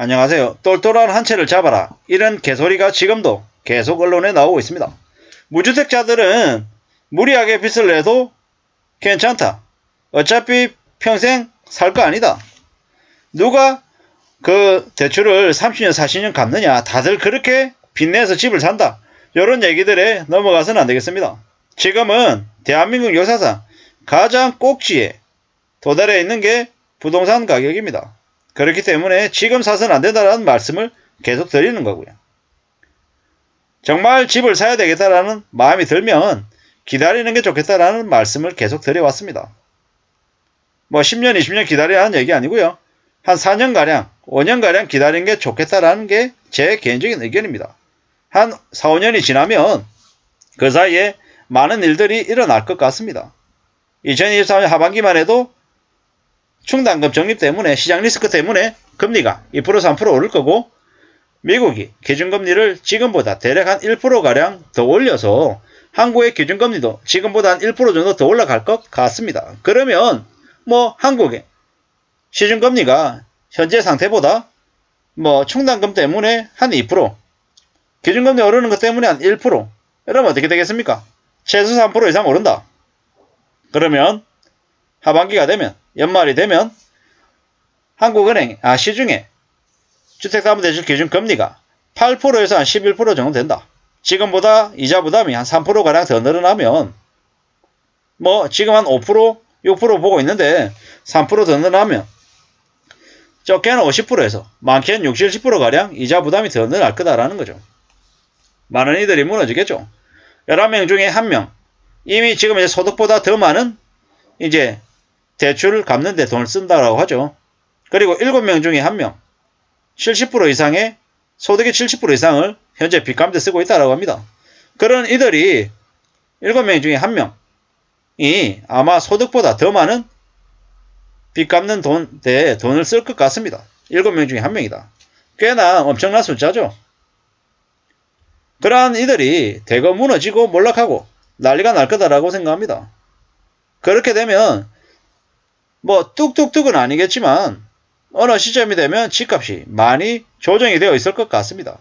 안녕하세요. 똘똘한 한 채를 잡아라. 이런 개소리가 지금도 계속 언론에 나오고 있습니다. 무주택자들은 무리하게 빚을 내도 괜찮다. 어차피 평생 살 거 아니다. 누가 그 대출을 30년, 40년 갚느냐. 다들 그렇게 빚내서 집을 산다. 이런 얘기들에 넘어가서는 안 되겠습니다. 지금은 대한민국 역사상 가장 꼭지에 도달해 있는 게 부동산 가격입니다. 그렇기 때문에 지금 사서는 안 된다는 말씀을 계속 드리는 거고요. 정말 집을 사야 되겠다라는 마음이 들면 기다리는 게 좋겠다라는 말씀을 계속 드려왔습니다. 뭐 10년, 20년 기다려야 하는 얘기 아니고요. 한 4년가량, 5년가량 기다리는 게 좋겠다라는 게 제 개인적인 의견입니다. 한 4, 5년이 지나면 그 사이에 많은 일들이 일어날 것 같습니다. 2024년 하반기만 해도 충당금 적립 때문에 시장 리스크 때문에 금리가 2% 3% 오를 거고 미국이 기준금리를 지금보다 대략 한 1%가량 더 올려서 한국의 기준금리도 지금보다 한 1% 정도 더 올라갈 것 같습니다. 그러면 뭐 한국의 시중금리가 현재 상태보다 뭐 충당금 때문에 한 2%, 기준금리 오르는 것 때문에 한 1%, 이러면 어떻게 되겠습니까? 최소 3% 이상 오른다. 그러면 하반기가 되면, 연말이 되면 한국은행, 시중에 주택담보대출 기준금리가 8%에서 한 11% 정도 된다. 지금보다 이자 부담이 한 3%가량 더 늘어나면 뭐 지금 한 5%, 6% 보고 있는데 3% 더 늘어나면 적게는 50%에서 많게는 60, 70%가량 이자 부담이 더 늘어날 거다라는 거죠. 많은 이들이 무너지겠죠. 11명 중에 1명 이미 지금 이제 소득보다 더 많은 이제 대출을 갚는 데 돈을 쓴다라고 하죠. 그리고 7명 중에 1명 70% 이상의 소득의 70% 이상을 현재 빚 갚는 데 쓰고 있다라고 합니다. 그런 이들이 7명 중에 1명이 아마 소득보다 더 많은 빚 갚는 데 돈을 쓸 것 같습니다. 7명 중에 1명이다. 꽤나 엄청난 숫자죠. 그러한 이들이 대거 무너지고 몰락하고 난리가 날 거다라고 생각합니다. 그렇게 되면 뭐 뚝뚝뚝은 아니겠지만 어느 시점이 되면 집값이 많이 조정이 되어 있을 것 같습니다.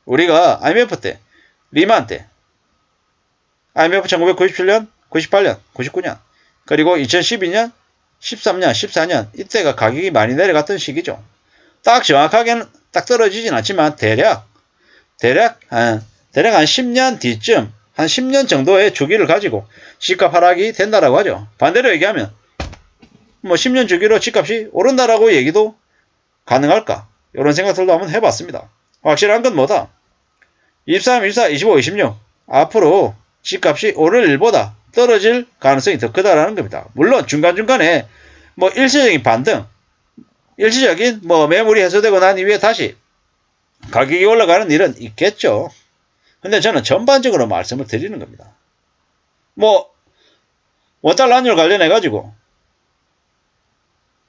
우리가 IMF 때, 리만 때, IMF 1997년, 98년, 99년, 그리고 2012년, 13년, 14년 이때가 가격이 많이 내려갔던 시기죠. 딱 정확하게는 딱 떨어지진 않지만 대략 한 10년 뒤쯤 한 10년 정도의 주기를 가지고 집값 하락이 된다라고 하죠. 반대로 얘기하면 뭐 10년 주기로 집값이 오른다라고 얘기도 가능할까? 이런 생각들도 한번 해봤습니다. 확실한 건 뭐다? 23, 24, 25, 26 앞으로 집값이 오를 일보다 떨어질 가능성이 더 크다라는 겁니다. 물론 중간중간에 뭐 일시적인 반등, 일시적인 뭐 매물이 해소되고 난 이후에 다시 가격이 올라가는 일은 있겠죠. 근데 저는 전반적으로 말씀을 드리는 겁니다. 뭐 원달러 환율 관련해 가지고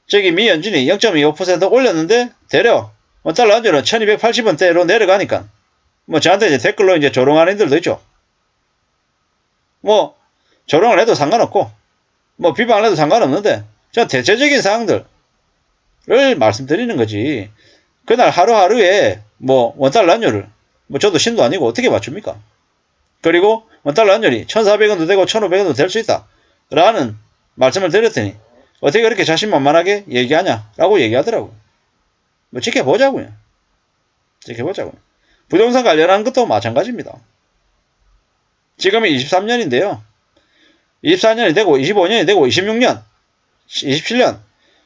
저기 미연준이 0.25% 올렸는데 대략 원달러 환율은 1280원대로 내려가니까 뭐 저한테 이제 댓글로 이제 조롱하는 이들도 있죠. 뭐 조롱을 해도 상관없고 뭐 비방을 해도 상관없는데 전 대체적인 사항들을 말씀드리는 거지. 그날 하루하루에 뭐 원달러 환율을 뭐 저도 신도 아니고 어떻게 맞춥니까? 그리고 원달러 환율이 1,400원도 되고 1,500원도 될 수 있다 라는 말씀을 드렸더니 어떻게 그렇게 자신만만하게 얘기하냐 라고 얘기하더라고요. 뭐 지켜보자고요. 부동산 관련한 것도 마찬가지입니다. 지금이 23년인데요. 24년이 되고 25년이 되고 26년, 27년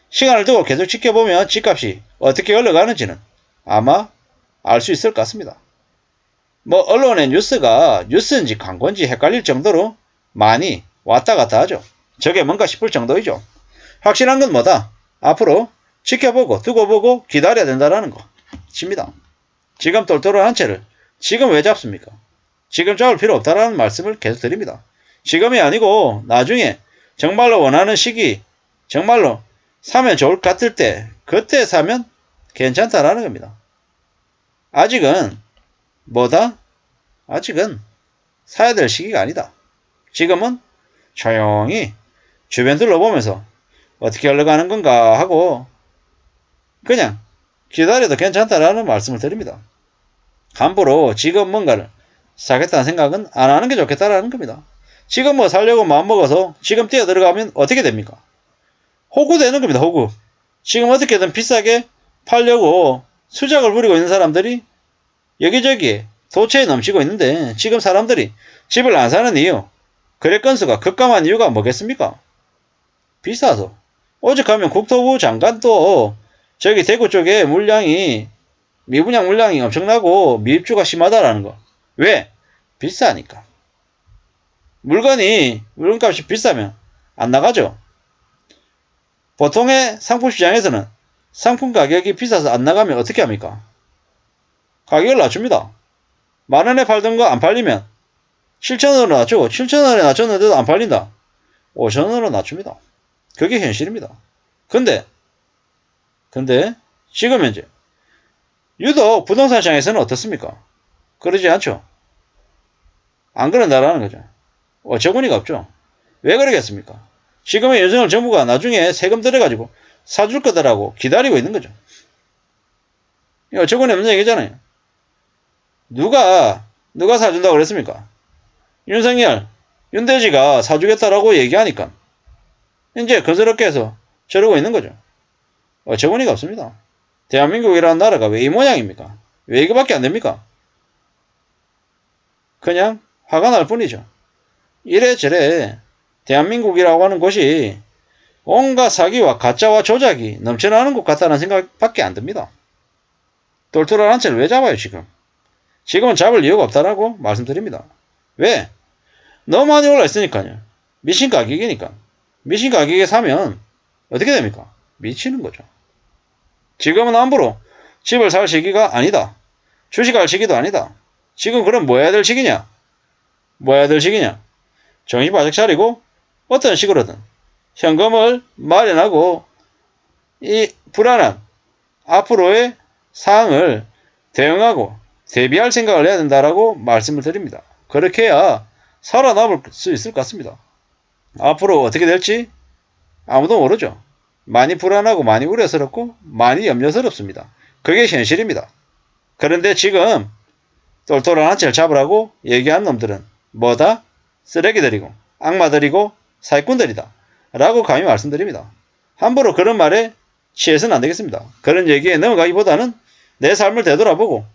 시간을 두고 계속 지켜보면 집값이 어떻게 흘러가는지는 아마 알 수 있을 것 같습니다. 뭐 언론의 뉴스가 뉴스인지 광고인지 헷갈릴 정도로 많이 왔다 갔다 하죠. 저게 뭔가 싶을 정도이죠. 확실한 건 뭐다? 앞으로 지켜보고 두고 보고 기다려야 된다는 것입니다. 지금 똘똘한 한 채를 지금 왜 잡습니까? 지금 잡을 필요 없다라는 말씀을 계속 드립니다. 지금이 아니고 나중에 정말로 원하는 시기, 정말로 사면 좋을 것 같을 때 그때 사면 괜찮다라는 겁니다. 아직은 뭐다? 아직은 사야 될 시기가 아니다. 지금은 조용히 주변 둘러보면서 어떻게 흘러가는 건가 하고 그냥 기다려도 괜찮다라는 말씀을 드립니다. 함부로 지금 뭔가를 사겠다는 생각은 안 하는 게 좋겠다라는 겁니다. 지금 뭐 살려고 마음먹어서 지금 뛰어 들어가면 어떻게 됩니까? 호구되는 겁니다. 호구. 지금 어떻게든 비싸게 팔려고 수작을 부리고 있는 사람들이 여기저기 도처에 넘치고 있는데 지금 사람들이 집을 안 사는 이유, 거래 건수가 급감한 이유가 뭐겠습니까? 비싸서. 오죽하면 국토부 장관도 저기 대구 쪽에 미분양 물량이 엄청나고 미입주가 심하다라는 거. 왜? 비싸니까. 물건값이 비싸면 안 나가죠. 보통의 상품 시장에서는 상품 가격이 비싸서 안 나가면 어떻게 합니까? 가격을 낮춥니다. 만원에 팔던 거 안 팔리면 7,000원으로 낮추고 7,000원에 낮췄는데도 안 팔린다. 5,000원으로 낮춥니다. 그게 현실입니다. 근데 지금 현재 유독 부동산 시장에서는 어떻습니까? 그러지 않죠. 안 그런다라는 거죠. 어처구니가 없죠. 왜 그러겠습니까? 지금의 윤석열 정부가 나중에 세금 들여가지고 사줄 거다라고 기다리고 있는 거죠. 어처구니 없는 얘기잖아요. 누가 사준다고 그랬습니까? 윤석열, 윤대지가 사주겠다라고 얘기하니까 이제 거스럽게 해서 저러고 있는 거죠. 어처구니가 없습니다. 대한민국이라는 나라가 왜 이 모양입니까? 왜 이거밖에 안 됩니까? 그냥 화가 날 뿐이죠. 이래저래 대한민국이라고 하는 곳이 온갖 사기와 가짜와 조작이 넘쳐나는 것 같다는 생각밖에 안 듭니다. 똘똘한 한 채를 왜 잡아요 지금? 지금은 잡을 이유가 없다라고 말씀드립니다. 왜? 너무 많이 올라있으니까요. 미친 가격이니까. 미친 가격에 사면 어떻게 됩니까? 미치는 거죠. 지금은 함부로 집을 살 시기가 아니다. 주식할 시기도 아니다. 지금 그럼 뭐 해야 될 시기냐? 정신 바짝 차리고 어떤 식으로든 현금을 마련하고 이 불안한 앞으로의 사항을 대응하고 대비할 생각을 해야 된다라고 말씀을 드립니다. 그렇게 해야 살아남을 수 있을 것 같습니다. 앞으로 어떻게 될지 아무도 모르죠. 많이 불안하고 많이 우려스럽고 많이 염려스럽습니다. 그게 현실입니다. 그런데 지금 똘똘한 한 채를 잡으라고 얘기한 놈들은 뭐다? 쓰레기들이고 악마들이고 사기꾼들이다 라고 감히 말씀드립니다. 함부로 그런 말에 취해서는 안 되겠습니다. 그런 얘기에 넘어가기보다는 내 삶을 되돌아보고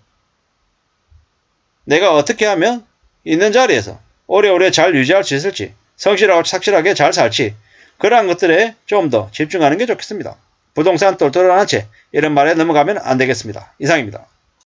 내가 어떻게 하면 있는 자리에서 오래오래 잘 유지할 수 있을지 성실하고 착실하게 잘 살지 그러한 것들에 좀 더 집중하는 게 좋겠습니다. 부동산 똘똘한 한 채 이런 말에 넘어가면 안 되겠습니다. 이상입니다.